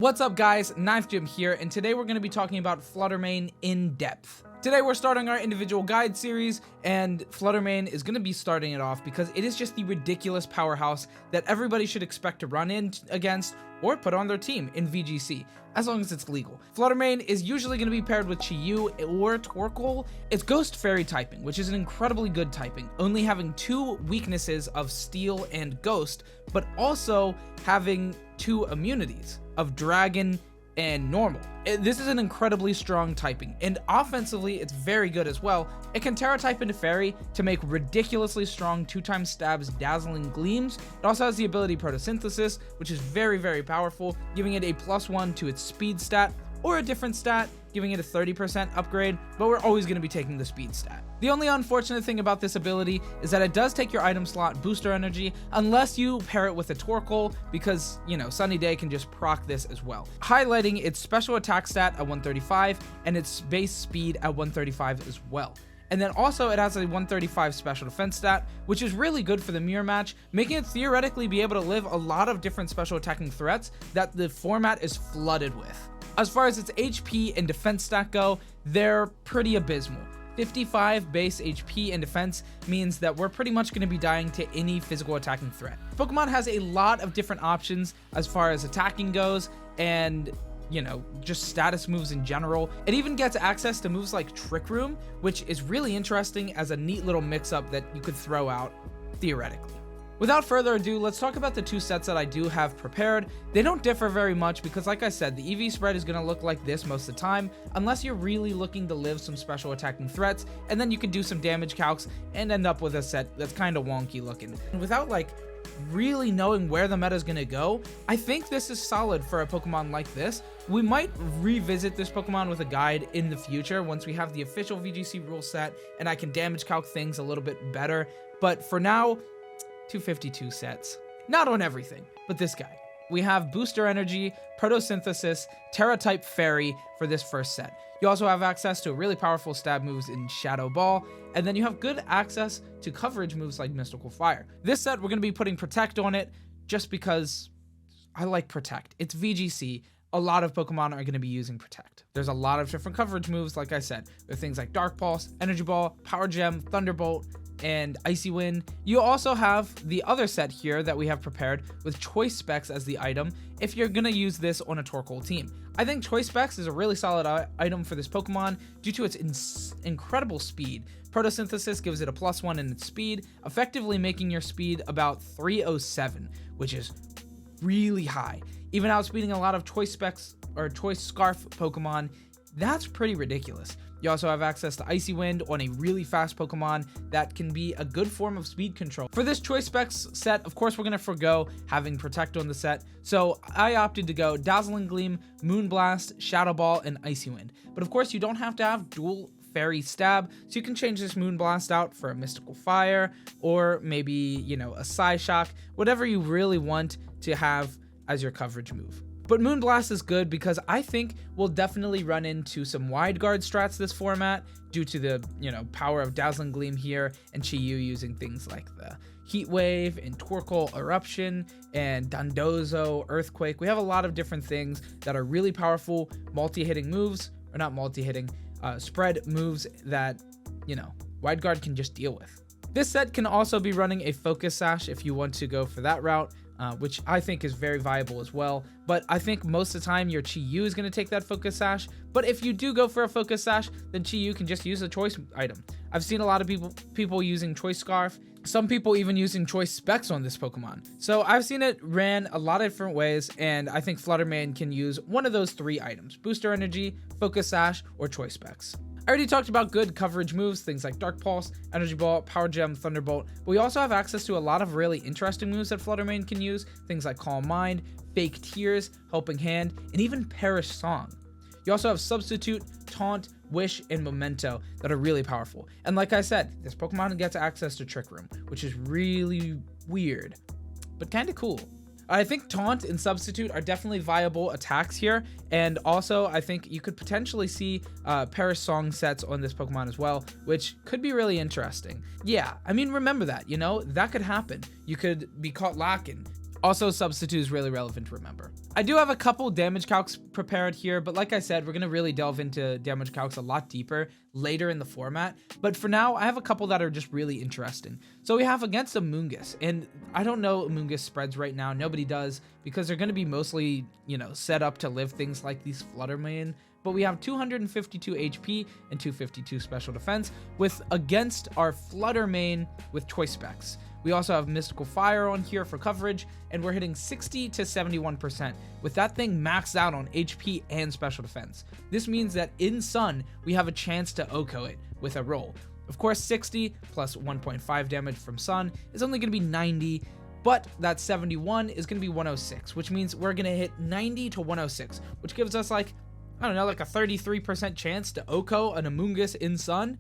What's up guys, Ninth Gym here, and today we're going to be talking about Flutter Mane in depth. Today we're starting our individual guide series, and Flutter Mane is going to be starting it off because it is just the ridiculous powerhouse that everybody should expect to run in against or put on their team in VGC, as long as it's legal. Flutter Mane is usually going to be paired with Chi-Yu or Torkoal. It's Ghost Fairy typing, which is an incredibly good typing, only having two weaknesses of Steel and Ghost, but also having two immunities of Dragon and Normal. This is an incredibly strong typing, and offensively it's very good as well. It can Terra type into Fairy to make ridiculously strong 2x stabs Dazzling Gleams. It also has the ability Photosynthesis, which is very powerful, giving it a +1 to its speed stat, or a different stat, giving it a 30% upgrade, but we're always going to be taking the speed stat. The only unfortunate thing about this ability is that it does take your item slot booster energy unless you pair it with a Torkoal, because, you know, Sunny Day can just proc this as well, highlighting its special attack stat at 135 and its base speed at 135 as well. And then also it has a 135 special defense stat, which is really good for the mirror match, making it theoretically be able to live a lot of different special attacking threats that the format is flooded with. As far as its HP and defense stat go, they're pretty abysmal. 55 base HP and defense means that we're pretty much going to be dying to any physical attacking threat. Pokemon has a lot of different options as far as attacking goes, and you know, just status moves in general. It even gets access to moves like Trick Room, which is really interesting as a neat little mix-up that you could throw out theoretically. Without further ado, let's talk about the two sets that I do have prepared. They don't differ very much because, like I said, the EV spread is going to look like this most of the time, unless you're really looking to live some special attacking threats, and then you can do some damage calcs and end up with a set that's kind of wonky looking. And without like really knowing where the meta is going to go, I think this is solid for a Pokemon like this. We might revisit this Pokemon with a guide in the future once we have the official VGC rule set and I can damage calc things a little bit better, but for now, 252 sets. Not on everything, but this guy. We have Booster Energy, Photosynthesis, Terra type Fairy for this first set. You also have access to really powerful stab moves in Shadow Ball, and then you have good access to coverage moves like Mystical Fire. This set, we're going to be putting Protect on it just because I like Protect. It's VGC. A lot of Pokemon are going to be using Protect. There's a lot of different coverage moves, like I said. There are things like Dark Pulse, Energy Ball, Power Gem, Thunderbolt, and Icy Wind. You also have the other set here that we have prepared with Choice Specs as the item if you're going to use this on a Torkoal team. I think Choice Specs is a really solid item for this Pokemon due to its incredible speed. Photosynthesis gives it a +1 in its speed, effectively making your speed about 307, which is really high. Even outspeeding a lot of Choice Specs or Choice Scarf Pokemon, that's pretty ridiculous. You also have access to Icy Wind on a really fast Pokemon that can be a good form of speed control. For this Choice Specs set, of course, we're going to forgo having Protect on the set, so I opted to go Dazzling Gleam, Moonblast, Shadow Ball, and Icy Wind. But of course, you don't have to have dual Fairy Stab, so you can change this Moonblast out for a Mystical Fire, or maybe, you know, a Psyshock, whatever you really want to have as your coverage move. But Moonblast is good because I think we'll definitely run into some wide guard strats this format due to the, you know, power of Dazzling Gleam here and Chi-Yu using things like the Heat Wave and Torkoal Eruption and Dondozo Earthquake. We have a lot of different things that are really powerful multi-hitting moves, or not multi-hitting, spread moves that, you know, wide guard can just deal with. This set can also be running a Focus Sash if you want to go for that route. Which I think is very viable as well. But I think most of the time your Chi-Yu is going to take that Focus Sash. But if you do go for a Focus Sash, then Chi-Yu can just use a choice item. I've seen a lot of people using Choice Scarf. Some people even using Choice Specs on this Pokemon. So I've seen it ran a lot of different ways, and I think Flutter Mane can use one of those three items: Booster Energy, Focus Sash, or Choice Specs. I already talked about good coverage moves, things like Dark Pulse, Energy Ball, Power Gem, Thunderbolt, but we also have access to a lot of really interesting moves that Flutter Mane can use, things like Calm Mind, Fake Tears, Helping Hand, and even Perish Song. You also have Substitute, Taunt, Wish, and Memento that are really powerful. And like I said, this Pokemon gets access to Trick Room, which is really weird, but kind of cool. I think Taunt and Substitute are definitely viable attacks here, and also I think you could potentially see Perish Song sets on this Pokemon as well, which could be really interesting. Yeah, I mean, remember that, you know, that could happen. You could be caught lacking. Also, substitute is really relevant to remember. I do have a couple damage calcs prepared here, but like I said, we're going to really delve into damage calcs a lot deeper later in the format. But for now, I have a couple that are just really interesting. So we have against Amoongus, and I don't know Amoongus spreads right now. Nobody does, because they're going to be mostly, set up to live things like these Flutter Mane. But we have 252 HP and 252 special defense with against our Flutter Mane with choice specs. We also have Mystical Fire on here for coverage, and we're hitting 60 to 71%, with that thing maxed out on HP and special defense. This means that in Sun, we have a chance to OHKO it with a roll. Of course, 60 plus 1.5 damage from Sun is only going to be 90, but that 71 is going to be 106, which means we're going to hit 90 to 106, which gives us like a 33% chance to OHKO an Amoongus in Sun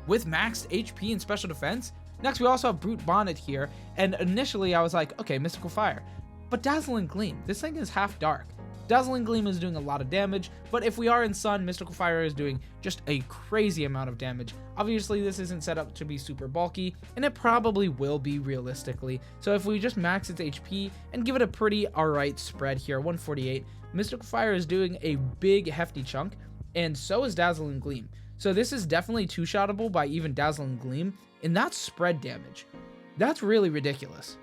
with maxed HP and special defense. Next, we also have Brute Bonnet here, and initially I was like, okay, Mystical Fire. But Dazzling Gleam, this thing is half dark. Dazzling Gleam is doing a lot of damage, but if we are in Sun, Mystical Fire is doing just a crazy amount of damage. Obviously, this isn't set up to be super bulky, and it probably will be realistically. So if we just max its HP and give it a pretty alright spread here, 148, Mystical Fire is doing a big hefty chunk, and so is Dazzling Gleam. So this is definitely two-shottable by even Dazzling Gleam, and that's spread damage. That's really ridiculous.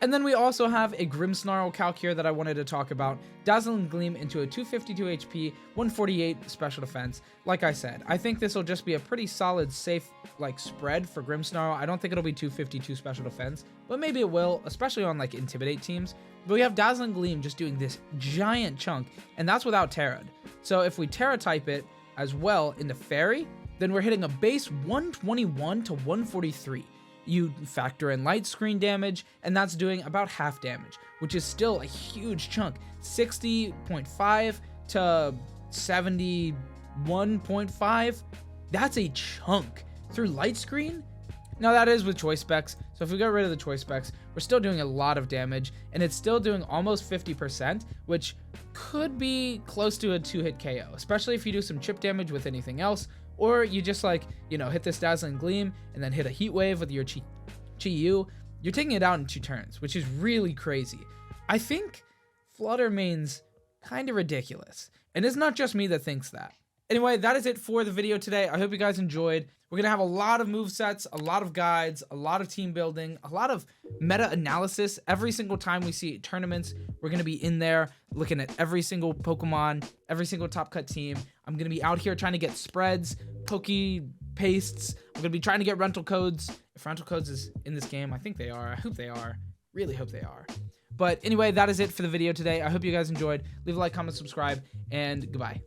And then we also have a Grimmsnarl calc here that I wanted to talk about. Dazzling Gleam into a 252 HP, 148 special defense. Like I said, I think this will just be a pretty solid, safe spread for Grimmsnarl. I don't think it'll be 252 special defense, but maybe it will, especially on Intimidate teams. But we have Dazzling Gleam just doing this giant chunk, and that's without Terra'd. So if we Terra type it as well into Fairy, then we're hitting a base 121 to 143. You factor in light screen damage, and that's doing about half damage, which is still a huge chunk. 60.5 to 71.5. That's a chunk through light screen. Now that is with choice specs, so if we get rid of the choice specs, we're still doing a lot of damage, and it's still doing almost 50%, which could be close to a 2-hit KO, especially if you do some chip damage with anything else, or you just hit this Dazzling Gleam and then hit a Heat Wave with your Chi-Yu. You're taking it out in 2 turns, which is really crazy. I think Flutter Mane's kind of ridiculous, and it's not just me that thinks that. Anyway, that is it for the video today. I hope you guys enjoyed. We're going to have a lot of movesets, a lot of guides, a lot of team building, a lot of meta analysis. Every single time we see tournaments, we're going to be in there looking at every single Pokemon, every single top cut team. I'm going to be out here trying to get spreads, Poke pastes. I'm going to be trying to get rental codes. If rental codes is in this game, I think they are. I hope they are. Really hope they are. But anyway, that is it for the video today. I hope you guys enjoyed. Leave a like, comment, subscribe, and goodbye.